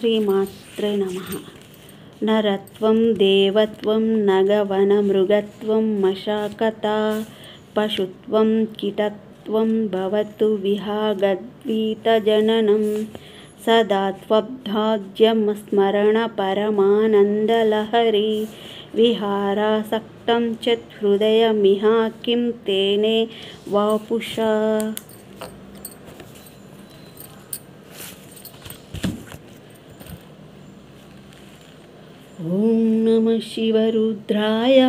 శ్రీమాత్రే నమః. నరత్వం దేవత్వం నగవనమృగత్వం మశాకత పశుత్వం కిటత్వం భవతు విహాగద్వీతజననం సదా త్వబ్దాద్యమస్మరణ పరమానందలహరి విహారాసక్తం చహృదయమిహ కిం తేనే వాపుషా. ఓం నమః శివరుద్రాయ,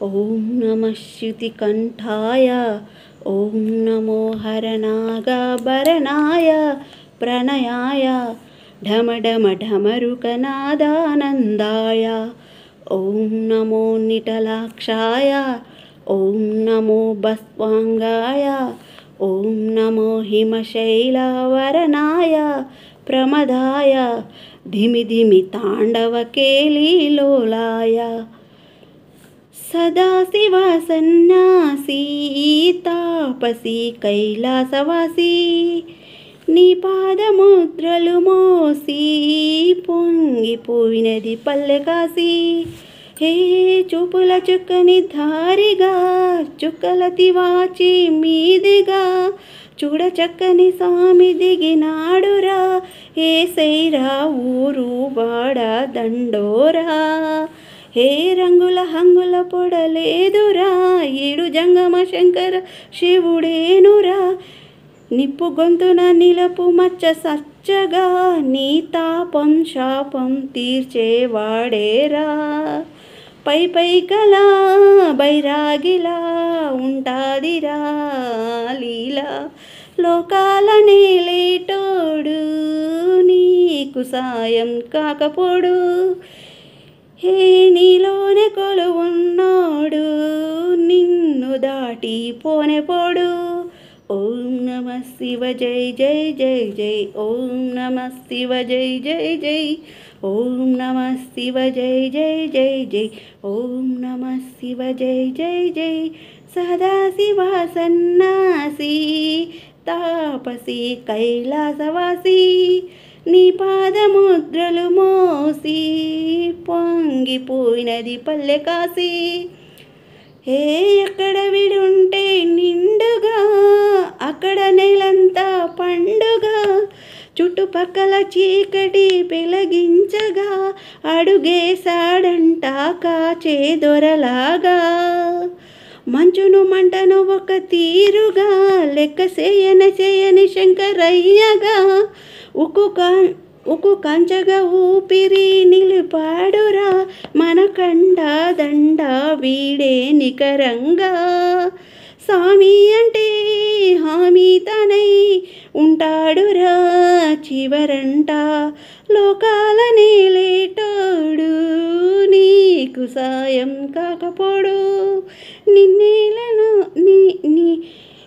ఓం నమః శృతికంఠాయ, ఓం నమో హరనాగాభరణాయ ప్రణయాయ ఢమఢమఢమరుకనాదానందాయ. ఓం నమో నిటలాక్షాయ, ఓం నమో భస్వాంగాయ, ఓం నమో హిమశైలవరనాయ ప్రమదాయ ధిమిధిమి తాండవకేళీలోలాయ. సదాశివ సన్యాసి తాపసి కైలాసవాసి నీ పాదముద్రలు మోసి పొంగిపోయినది పల్లెకాసి. హే చూపుల చుక్కని ధారిగా చుక్కల తివాచి మీదిగా చూడ చక్కని స్వామి దిగినాడురా. ఏసైరా ఊరు వాడ దండోరా. హే రంగుల హంగుల పొడలేదురా ఈడు జంగమ శంకర శివుడేనురా. నిప్పు గొంతున నిలపు మచ్చ సచ్చగా నీ తాపం శాపం తీర్చేవాడేరా. పై పైకలా బైరాగిలా ఉంటాదిరా లీలా. లోకాల నేలేటోడు నీకు సాయం కాకపోడు. హే నీలోనే కొలువున్నాడు నిన్ను దాటి పోనెపోడు. ఓం నమః శివ జై జై జై జై. ఓం నమః శివ జై జై జై. ఓం నమః శివ జై జై జై జై. ఓం నమః శివ జై జై జై. సదాశివ సన్యాసి తాపసి కైలాసవాసి నీ పాదముద్రలు మోసి పొంగిపోయినది పల్లెకాసి. హే ఎక్కడ విడుంటే నిండుగా అక్కడ నేలంతా పండుగ. చుట్టుపక్కల చీకటి పెలగించగా అడుగేశాడంట కాచే దొరలాగా. మంచును మంటను ఒక తీరుగా లెక్క చేయని శంకరయ్యగా. ఉక్కు కంచగా ఊపిరి నిలిపాడురా మన కండ దండ వీడే నికరంగా. స్వామి అంటే హామీ తనై ఉంటాడురా చివరంట. లోకాల నేలేటోడు నీకు సాయం కాకపోడు. నిన్నేలను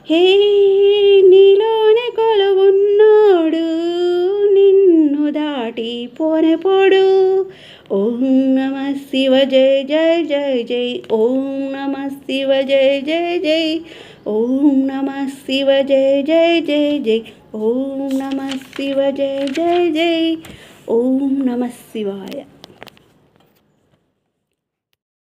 హే నీలోనే కొలువున్నాడు నిన్ను దాటి పోనెపోడు. ఓం నమః శివ జై జై జై జై. ఓం నమః శివ జై జై జై. ఓం నమః శివ జై జై జై జై. ఓం నమః శివ జై జై జై. ఓం నమః శివాయ.